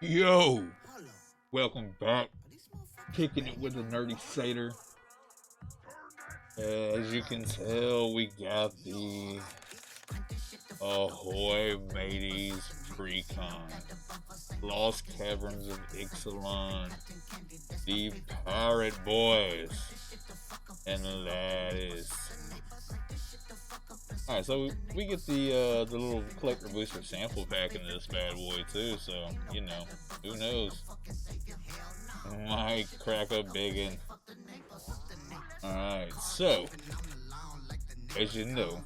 Yo, welcome back. Kicking it with a nerdy satyr. As you can tell, we got the Ahoy Mateys Precon. Lost Caverns of Ixalan. The Pirate Boys. And that is. Alright, so we get the little collector booster sample pack in this bad boy too, so you know, who knows? Might crack a biggin. Alright, so as you know,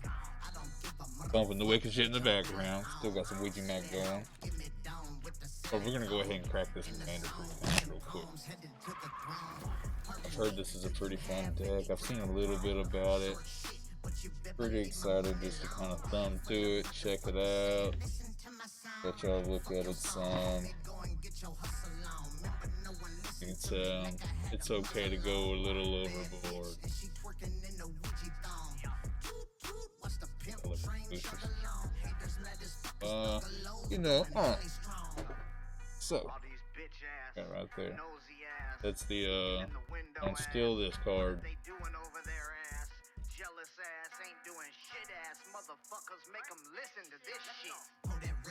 bumping the wicked shit in the background. Still got some Ouija Mac going. But we're gonna go ahead and crack this Commander real quick. I've heard this is a pretty fun deck. I've seen a little bit about it. Pretty excited just to kind of thumb through it, check it out. Let y'all look at it some. You can tell it's okay to go a little overboard. Alright. So, got right there. That's the, don't steal this card.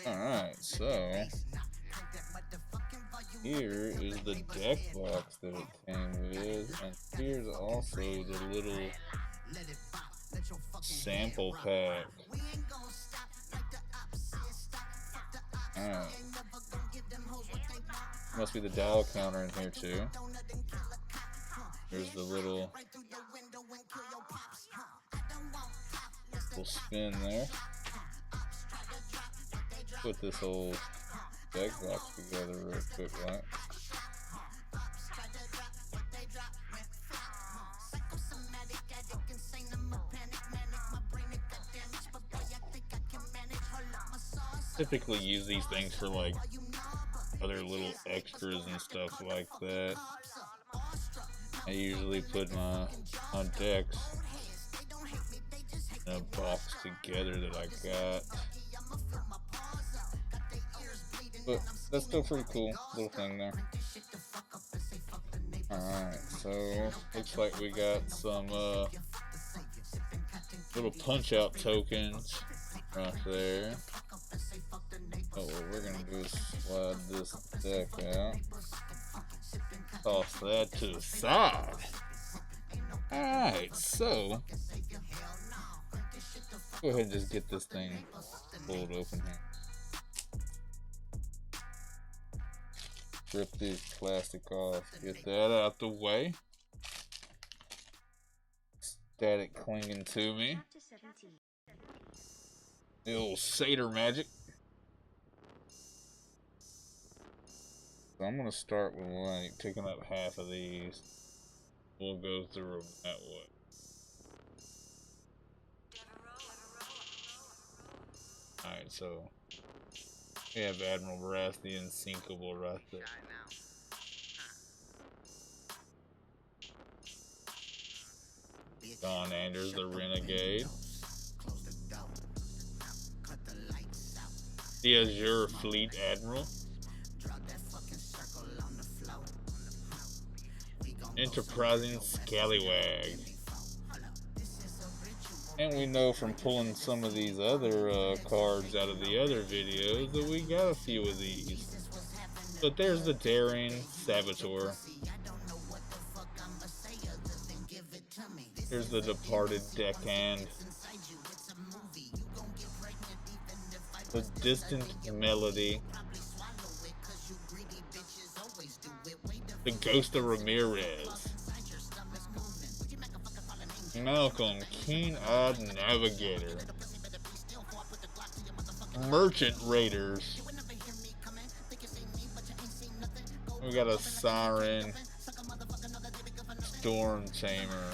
Alright, so here is the deck box that it came with, and here's also the little sample pack. Alright. Must be the dial counter in here too. There's the little spin there. Put this whole deck box together real quick, right? Typically use these things for like other little extras and stuff like that. I usually put my decks in a box together that I got. But that's still pretty cool, little thing there. Alright, so looks like we got some little punch out tokens right there. Oh, what we're gonna do is slide this deck out. Toss that to the side. Alright, so go ahead and just get this thing pulled open here. Strip this plastic off. Get that out the way. Static clinging to me. The old satyr magic. So I'm gonna start with like picking up half of these. We'll go through them that way. Alright, so we have Admiral Brass, the Unsinkable, right there. Don Anders, the Renegade. The Azure Fleet Admiral. Enterprising Scallywag. And we know from pulling some of these other cards out of the other videos that we got a few of these. But there's the Daring Saboteur. Here's the Departed Deckhand. The Distant Melody. The Ghost of Ramirez. Malcolm, Keen-Eyed Navigator. Merchant Raiders. We got a Siren. Storm Tamer.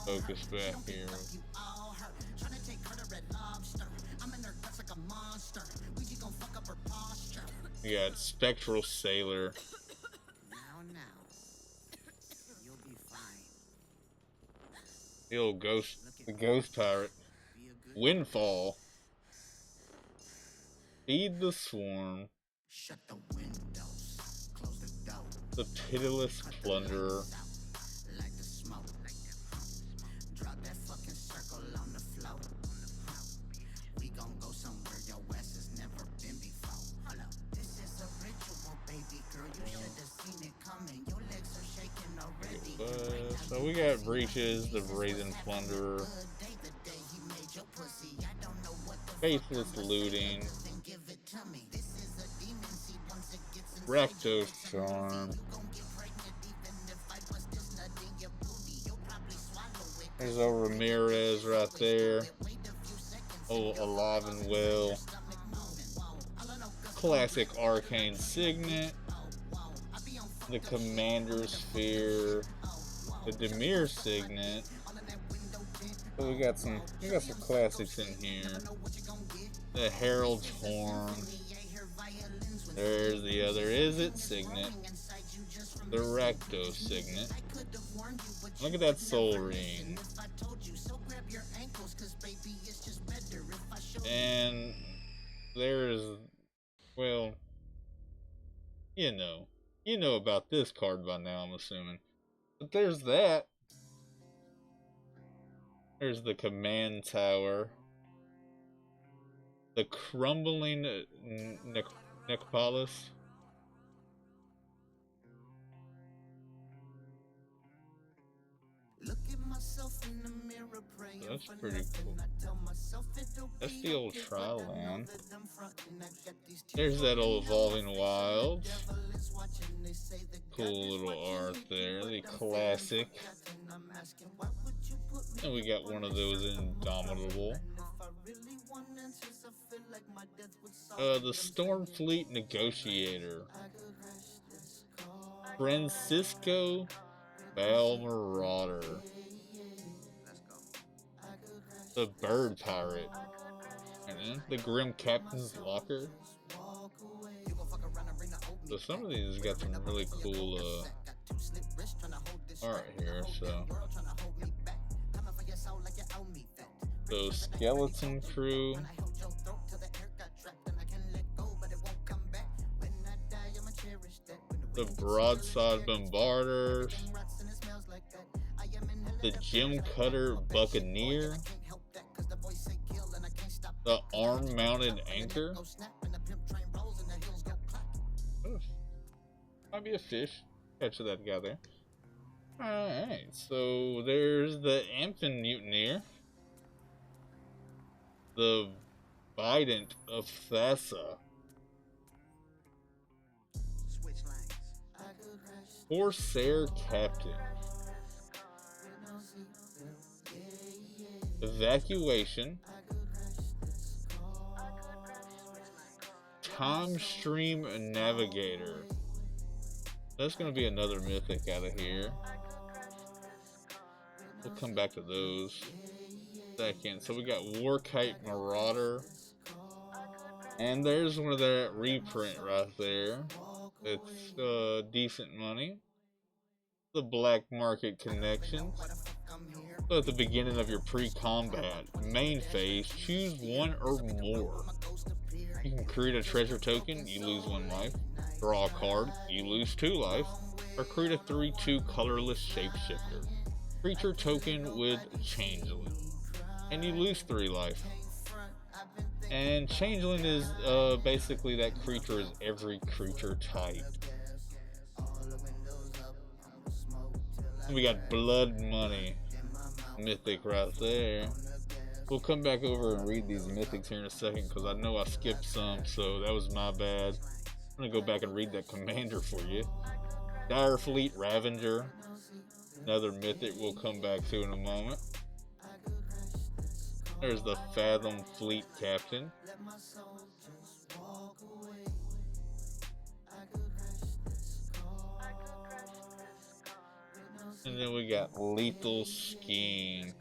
Focus back here. We got Spectral Sailor. The old ghost, the ghost pirate. Windfall. Feed the swarm. The pitiless plunderer. So we got breaches, the brazen plunderer, faithless looting, Rakdos charm. There's a Ramirez right there. Oh, alive and well. Classic arcane signet. The Commander Sphere. The Demir signet. So we got some classics in here. The Herald's horn. There's the other Is It signet. The Rakdos signet. Look at that soul ring. And there's, well, you know about this card by now, I'm assuming. But there's that. There's the command tower. The crumbling necropolis. So that's pretty cool. That's the old trial land. There's that old evolving wild. Cool little art there. The classic. And we got one of those Indomitable. The Stormfleet Negotiator. Francisco Bell Marauder. The Bird Pirate. And then the Grim Captain's Locker. So some of these got some really cool art here, so Skeleton Crew. The Broadside Bombarders. The Gem Cutter Buccaneer. The Arm Mounted Anchor. Might be a fish. Catch that guy there. Alright, so there's the Amphin Mutineer. The Bident of Thassa. Corsair Captain. Evacuation. Time Stream Navigator. That's going to be another mythic out of here. We'll come back to those second. So we got Warkite Marauder. And there's one of that reprint right there. It's decent money. The Black Market Connections. So at the beginning of your pre-combat main phase, choose one or more. You can create a treasure token, you lose 1 life. Draw a card, you lose 2 life. Or create a 3/2 colorless shapeshifter. Creature token with Changeling. And you lose 3 life. And Changeling is basically that creature is every creature type. And we got Blood Money. Mythic right there. We'll come back over and read these mythics here in a second because I know I skipped some, so that was my bad. I'm going to go back and read that commander for you. Dire Fleet Ravenger. Another mythic we'll come back to in a moment. There's the Fathom Fleet Captain. And then we got Lethal Scheme.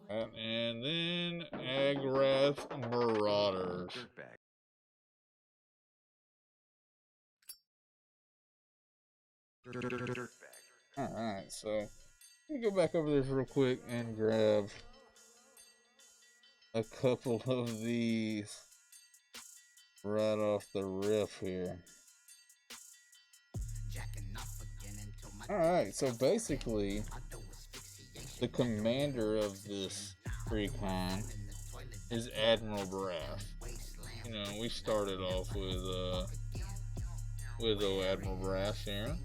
And then Agrath Marauders. Alright, so let me go back over this real quick and grab a couple of these right off the riff here. Alright, so basically, the commander of this Precon is Admiral Braff. You know, we started off with Admiral Braff here.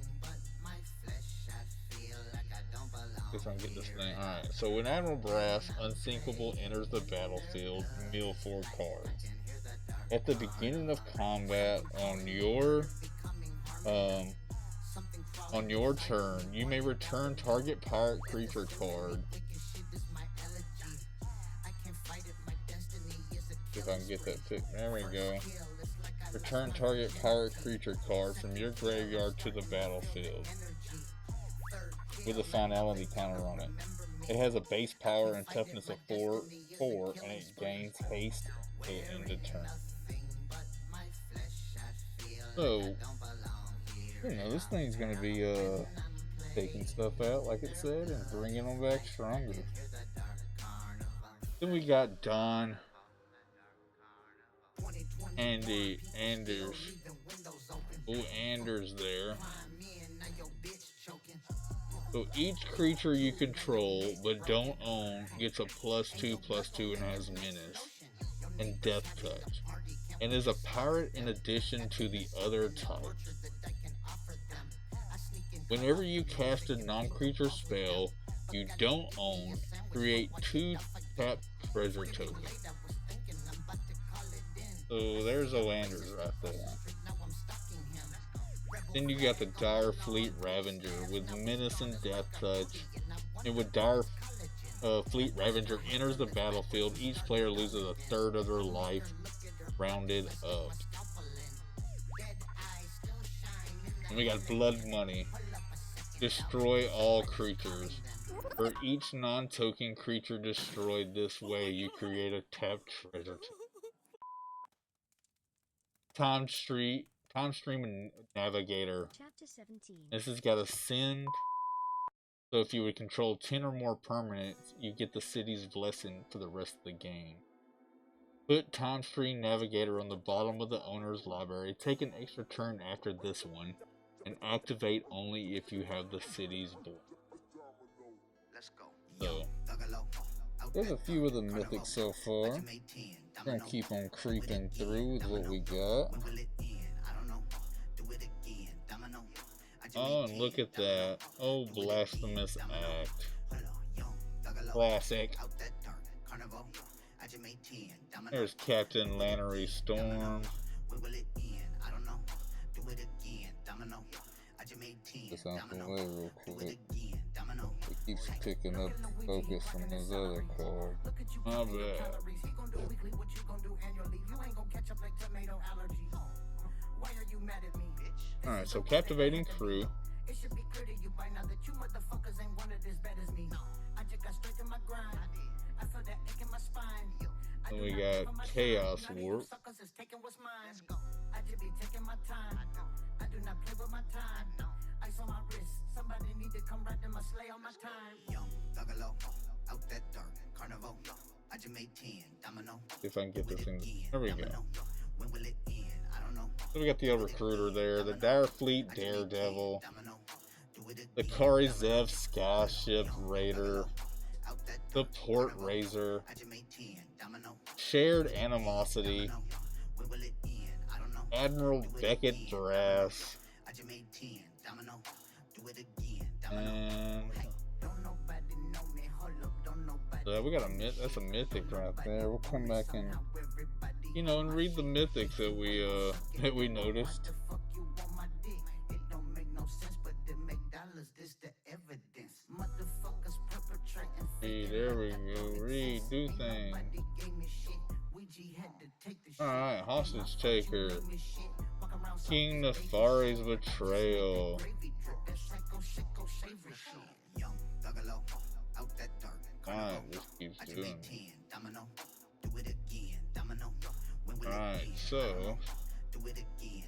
If I can get this thing. Alright, so when Admiral Braff Unsinkable enters the battlefield, mill 4 cards. At the beginning of combat on your turn, you may return target pirate creature card. If I can get that fixed. There we go. Return target pirate creature card from your graveyard to the battlefield with a finality counter on it. It has a base power and toughness of 4, and it gains haste till end of turn. So, you know, this thing's gonna be taking stuff out, like it said, and bringing them back stronger. Then we got Don, Anders. Oh, Anders there. So each creature you control but don't own gets a +2/+2 and has menace and death touch, and is a pirate in addition to the other types. Whenever you cast a non-creature spell you don't own, create 2 tap treasure tokens. So there's Anders right there. Then you got the Dire Fleet Ravager with menace and death touch. And with Dire Fleet Ravager enters the battlefield, each player loses a third of their life, rounded up. And we got Blood Money. Destroy all creatures. For each non-token creature destroyed this way, you create a tapped treasure. Time Stream Navigator. Chapter 17. This has got a send. So if you would control 10 or more permanents, you get the city's blessing for the rest of the game. Put Time Stream Navigator on the bottom of the owner's library. Take an extra turn after this one, and activate only if you have the city's blessing. So, there's a few of the mythics so far. We're gonna keep on creeping through with what we got. Oh, and look at that. Oh, blasphemous act. Classic. There's Captain Lannery Storm. This out the way real quick. It keeps picking up focus from his other card. My bad. Alright, so Captivating Crew. And we got Chaos Warp. If I can get this thing. There we go. So we got the other recruiter there, the Dire Fleet Daredevil, the Kari Zev Skyship Raider, the Port Razor, Shared Animosity, Admiral Beckett Brass, and so we got that's a mythic right there. We'll come back and and read the mythics that we noticed. Hey, there we go. Read, do things. Alright, Hostage Taker. King Nefari's Betrayal. Alright, this keeps doing it. Alright, so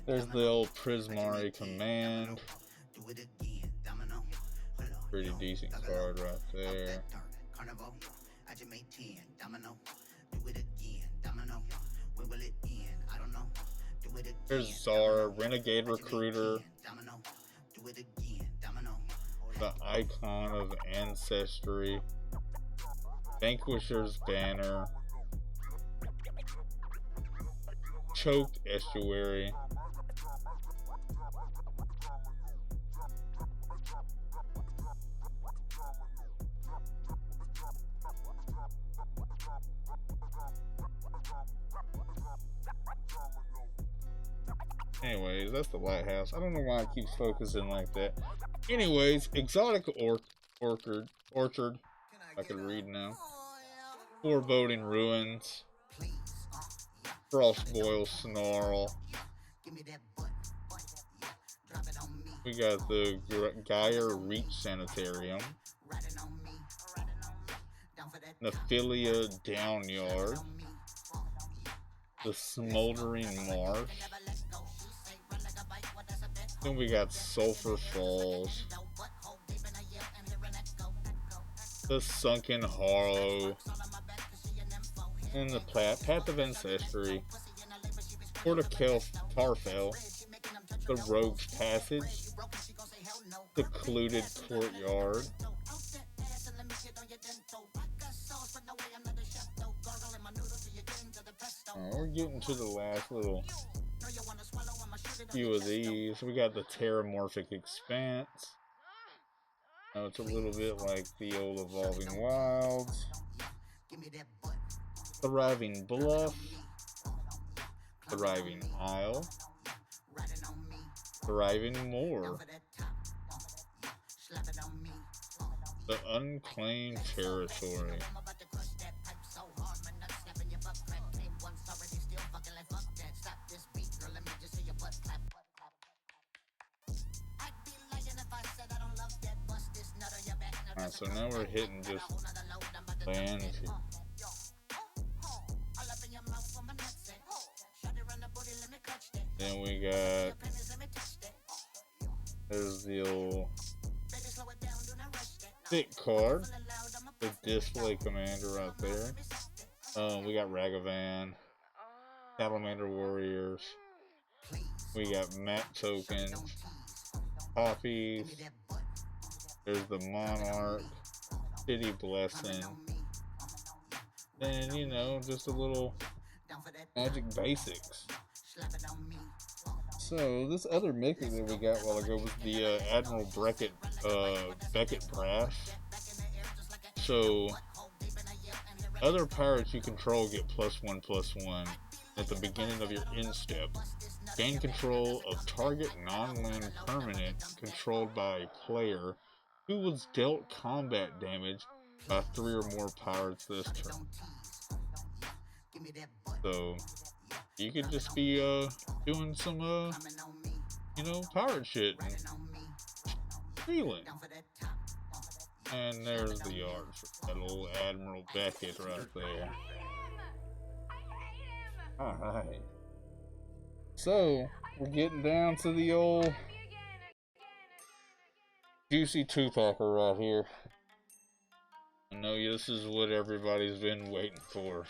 there's the old Prismari command. Pretty decent card right there. There's Zara, Renegade Recruiter, the Icon of Ancestry, Vanquisher's Banner, Choked Estuary, anyways, that's the lighthouse. I don't know why it keeps focusing like that. Anyways, Exotic Orchard. I could read now. Foreboding Ruins. Frostboil Snarl. We got the Geyer Reach Sanitarium. Nephilia Downyard. The Smoldering Marsh. Then we got Sulphur Falls. The Sunken Hollow. And the Path of Ancestry. Portical Tarfel. The Rogue's Passage. Secluded Courtyard. We're getting to the last little few of these. We got the Terramorphic Expanse. Now it's a little bit like the old Evolving Wilds. Thriving Bluff. Thriving Isle. Thriving Moor. The Unclaimed Territory. Alright, so now we're hitting just lands here. Then we got, there's the old thick card, the display commander right there. We got Ragavan, Salamander Warriors. We got map tokens, poppies. There's the Monarch, City Blessing. And you know, just a little Magic basics. So this other mythic that we got a while ago was the Admiral Beckett Brass. So other pirates you control get +1/+1 at the beginning of your end step. Gain control of target non-land permanent controlled by a player who was dealt combat damage by 3 or more pirates this turn. So you could just be doing some you know, pirate shit and stealing. And there's the art for that old Admiral Beckett right there. Alright. So we're getting down to the old juicy 2-packer right here. I know this is what everybody's been waiting for.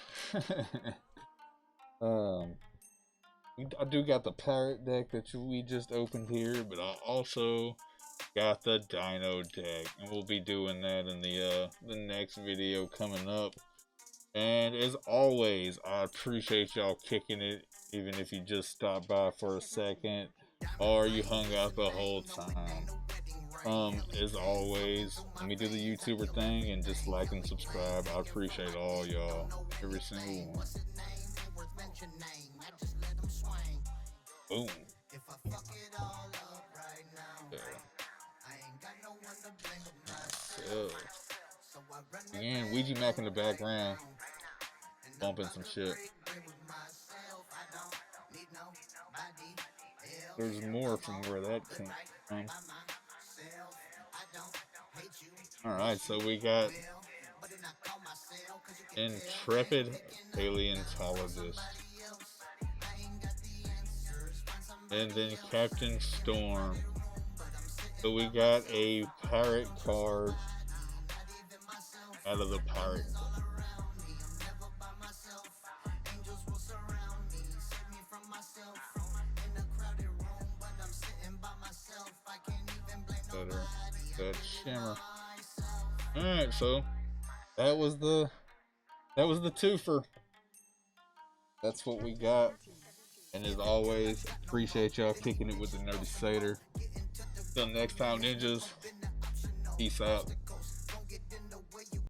I do got the pirate deck that we just opened here, but I also got the Dino deck, and we'll be doing that in the next video coming up. And as always, I appreciate y'all kicking it, even if you just stopped by for a second or you hung out the whole time. As always, let me do the YouTuber thing and just like and subscribe. I appreciate all y'all, every single one. Boom. So, again, Ouija Mac in the background, bumping some shit. There's more from where that came from. Alright, so we got Intrepid Paleontologist. And then Captain Storm. So we got a parrot card out of the parrot. Better that shimmer. Alright, so that was the twofer. That's what we got. And as always, appreciate y'all kicking it with the Nerdy Satyr. Till next time, ninjas. Peace out.